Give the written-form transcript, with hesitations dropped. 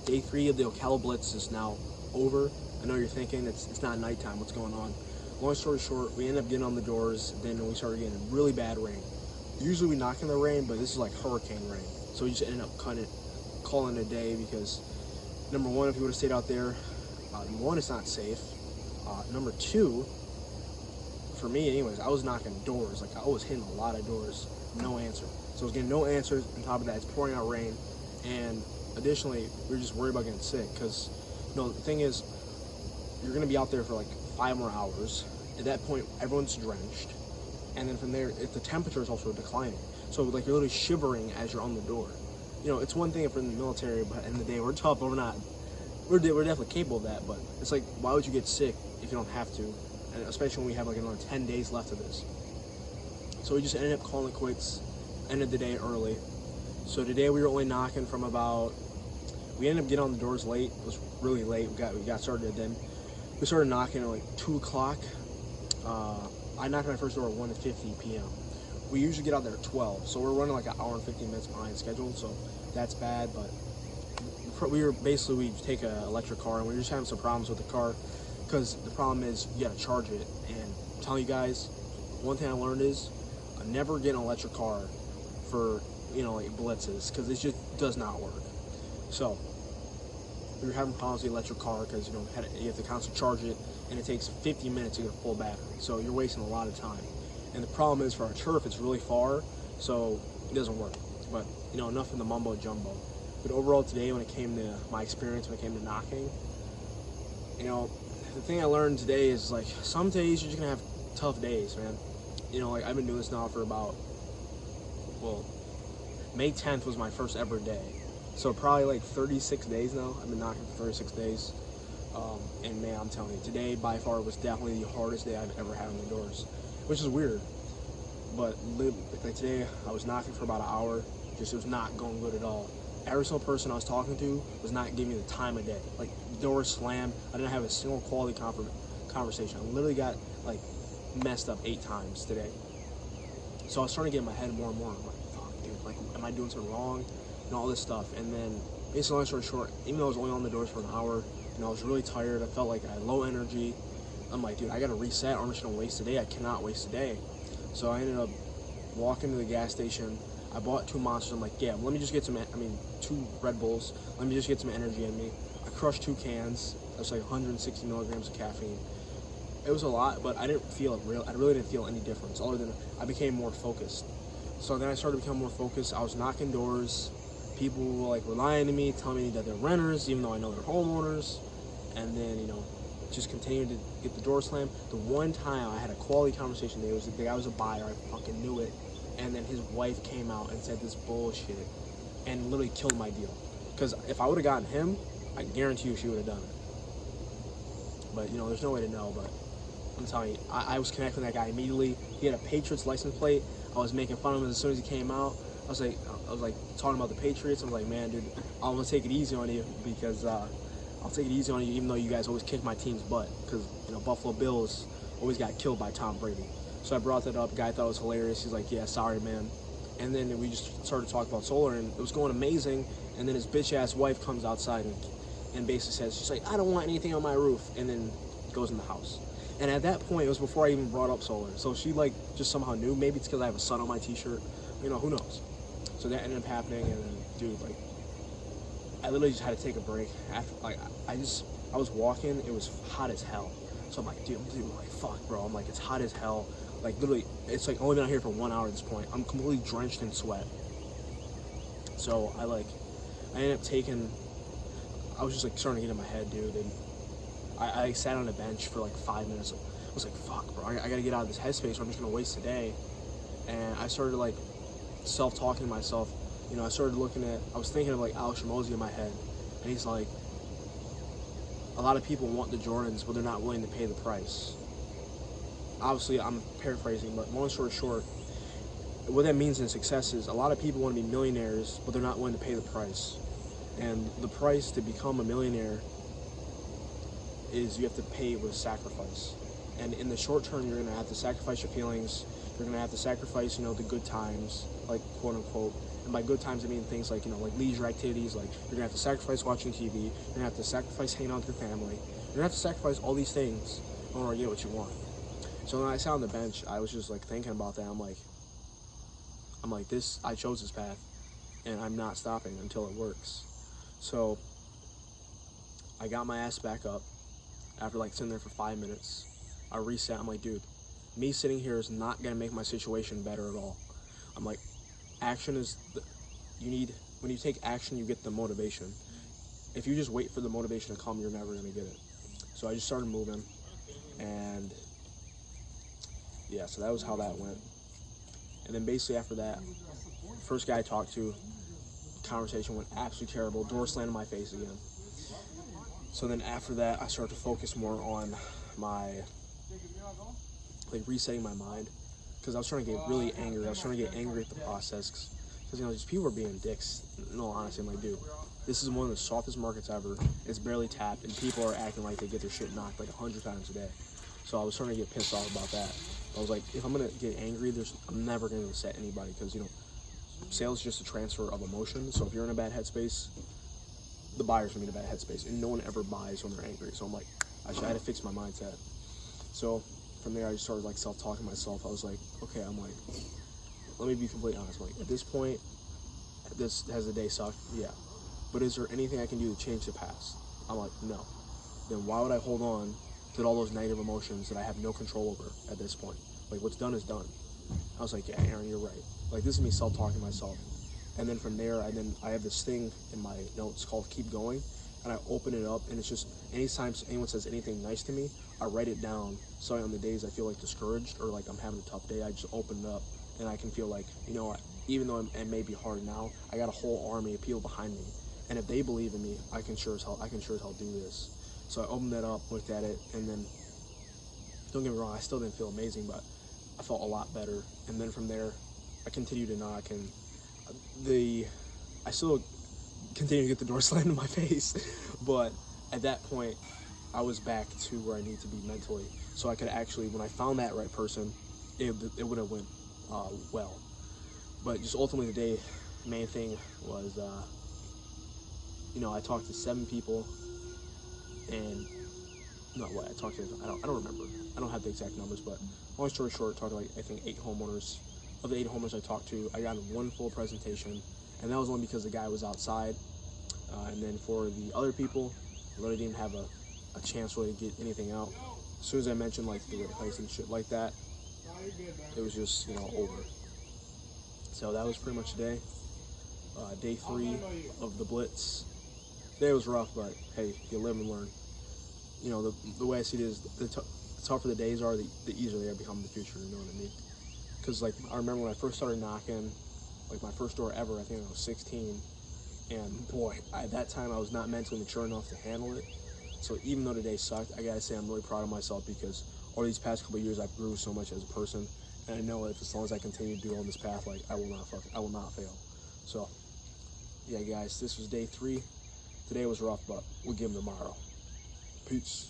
Day 3 of the Ocala Blitz is now over. I know you're thinking it's not nighttime, what's going on? Long story short, we ended up getting on the doors, then we started getting really bad rain. Usually we knock in the rain, but this is like hurricane rain. So we just ended up calling it a day because, number one, if you would have stayed out there, one, it's not safe. Number two, for me anyways, I was knocking doors. Like, I was hitting a lot of doors, no answer. So I was getting no answers. On top of that, it's pouring out rain. And additionally, we were just worried about getting sick because, the thing is, you're going to be out there for like 5 more hours. At that point, everyone's drenched. And then from there, the temperature is also declining. So like you're literally shivering as you're on the door. It's one thing if we're in the military, but in the day we're tough, but we're definitely capable of that. But it's like, why would you get sick if you don't have to? And especially when we have like another 10 days left of this. So we just ended up calling it quits, ended the day early. So today we were only knocking from we ended up getting on the doors late. It was really late. We got started then. We started knocking at like 2 o'clock. I knocked on my first door at 1:50 p.m. We usually get out there at 12, so we're running like an hour and 15 minutes behind schedule, so that's bad. But we take an electric car, and we were just having some problems with the car because the problem is you gotta charge it. And I'm telling you guys, one thing I learned is never get an electric car for like blitzes, because it just does not work. So we were having problems with the electric car because you have to constantly charge it, and it takes 50 minutes to get a full battery, so you're wasting a lot of time. And the problem is, for our turf, it's really far, so it doesn't work. But enough of the mumbo jumbo. But overall today, when it came to my experience, when it came to knocking, the thing I learned today is like some days you're just gonna have tough days, man. Like I've been doing this now for May 10th was my first ever day. So probably like 36 days now. I've been knocking for 36 days. And man, I'm telling you, today by far was definitely the hardest day I've ever had on the doors, which is weird. But like today, I was knocking for about an hour. It was not going good at all. Every single person I was talking to was not giving me the time of day. Like, doors slammed. I didn't have a single quality conversation. I literally got like messed up 8 times today. So I was starting to get in my head more and more. I'm like, fuck, dude, like, am I doing something wrong? And all this stuff. And then, basically, long story short, even though I was only on the doors for an hour, I was really tired. I felt like I had low energy. I'm like, dude, I gotta reset, or I'm just gonna waste today. I cannot waste today. So I ended up walking to the gas station. I bought 2 Monsters. I'm like, yeah, let me just get 2 Red Bulls. Let me just get some energy in me. I crushed 2 cans. That's like 160 milligrams of caffeine. It was a lot, but I really didn't feel any difference, other than I became more focused. So then I started to become more focused. I was knocking doors. People were lying to me, telling me that they're renters, even though I know they're homeowners. And then, just continued to get the door slammed. The one time I had a quality conversation, the guy was a buyer. I fucking knew it. And then his wife came out and said this bullshit and literally killed my deal. Because if I would have gotten him, I guarantee you she would have done it. But, there's no way to know. But I'm telling you, I was connecting with that guy immediately. He had a Patriots license plate. I was making fun of him as soon as he came out. I was like talking about the Patriots. I'm like, man, dude, I'm gonna take it easy on you because I'll take it easy on you, even though you guys always kick my team's butt. Because Buffalo Bills always got killed by Tom Brady. So I brought that up. The guy thought it was hilarious. He's like, yeah, sorry, man. And then we just started talking about solar, and it was going amazing. And then his bitch ass wife comes outside and basically says, she's like, I don't want anything on my roof, and then goes in the house. And at that point, it was before I even brought up solar. So she just somehow knew. Maybe it's because I have a sun on my t-shirt. Who knows? So that ended up happening, and then, dude, I literally just had to take a break. After, I was walking, it was hot as hell. So I'm like, dude, fuck, bro. I'm like, it's hot as hell. Like, literally, it's like only been out here for 1 hour at this point. I'm completely drenched in sweat. So I ended up I was just starting to get in my head, dude. And I sat on a bench for 5 minutes. I was like, fuck, bro, I gotta get out of this headspace or I'm just gonna waste the day. And I started self-talking to myself. I started I was thinking of Alex Ramosi in my head, and he's like, a lot of people want the Jordans, but they're not willing to pay the price. Obviously, I'm paraphrasing, but long story short, what that means in success is a lot of people want to be millionaires, but they're not willing to pay the price. And the price to become a millionaire is you have to pay with sacrifice. And in the short term, you're going to have to sacrifice your feelings. You're going to have to sacrifice, the good times, quote unquote. And by good times, I mean things like, like leisure activities, like you're gonna have to sacrifice watching TV, you're gonna have to sacrifice hanging out with your family, you're gonna have to sacrifice all these things in order to get what you want. So when I sat on the bench, I was just like thinking about that. I'm like, I chose this path, and I'm not stopping until it works. So I got my ass back up after like sitting there for 5 minutes. I reset. I'm like, dude, me sitting here is not gonna make my situation better at all. I'm like, action is when you take action, you get the motivation. If you just wait for the motivation to come, you're never gonna get it. So I just started moving, and yeah, so that was how that went. And then basically after that, first guy I talked to, conversation went absolutely terrible. Door slammed in my face again. So then after that, I started to focus more on my, like, resetting my mind, because I was trying to get really angry. I was trying to get angry at the process, because these people are being dicks. In all honesty, I'm like, dude, this is one of the softest markets ever. It's barely tapped, and people are acting like they get their shit knocked like 100 times a day. So I was starting to get pissed off about that. I was like, if I'm gonna get angry, I'm never gonna upset anybody, because sales is just a transfer of emotion. So if you're in a bad headspace, the buyer's gonna be in a bad headspace, and no one ever buys when they're angry. So I'm like, I had to fix my mindset. So from there, I just started like self-talking to myself. I was like, okay, let me be completely honest. I'm like, at this point, has the day sucked? Yeah. But is there anything I can do to change the past? I'm like, no. Then why would I hold on to all those negative emotions that I have no control over at this point? Like, what's done is done. I was like, yeah, Aaron, you're right. Like, this is me self-talking to myself. And then from there, I have this thing in my notes called Keep Going, and I open it up, and it's just, anytime anyone says anything nice to me, I write it down. So on the days I feel like discouraged or like I'm having a tough day, I just open it up, and I can feel like, even though it may be hard now, I got a whole army of people behind me. And if they believe in me, I can sure as hell do this. So I opened that up, looked at it, and then, don't get me wrong, I still didn't feel amazing, but I felt a lot better. And then from there, I continued to knock, and I still continued to get the door slammed in my face. But at that point, I was back to where I need to be mentally. So I could actually, when I found that right person, it would have went well. But just ultimately the main thing was, I talked to 7 people, and I talked to, I don't remember. I don't have the exact numbers, but long story short, talked to like, I think 8 homeowners. Of the 8 homeowners I talked to, I got 1 full presentation, and that was only because the guy was outside. And then for the other people, I really didn't have a chance really to get anything out. As soon as I mentioned like the replace and shit like that, it was just, over. So that was pretty much day 3 of the Blitz. Today was rough, but hey, you live and learn. The way I see it is, the tougher the days are, the easier they become in the future, you know what I mean? Because like, I remember when I first started knocking, like my first door ever, I think I was 16, and boy, at that time I was not mentally mature enough to handle it. So even though today sucked, I gotta say I'm really proud of myself, because all these past couple of years I've grew so much as a person, and I know if as long as I continue to do on this path, like I will not fail. So yeah, guys, this was day 3. Today was rough, but we'll give them tomorrow. Peace.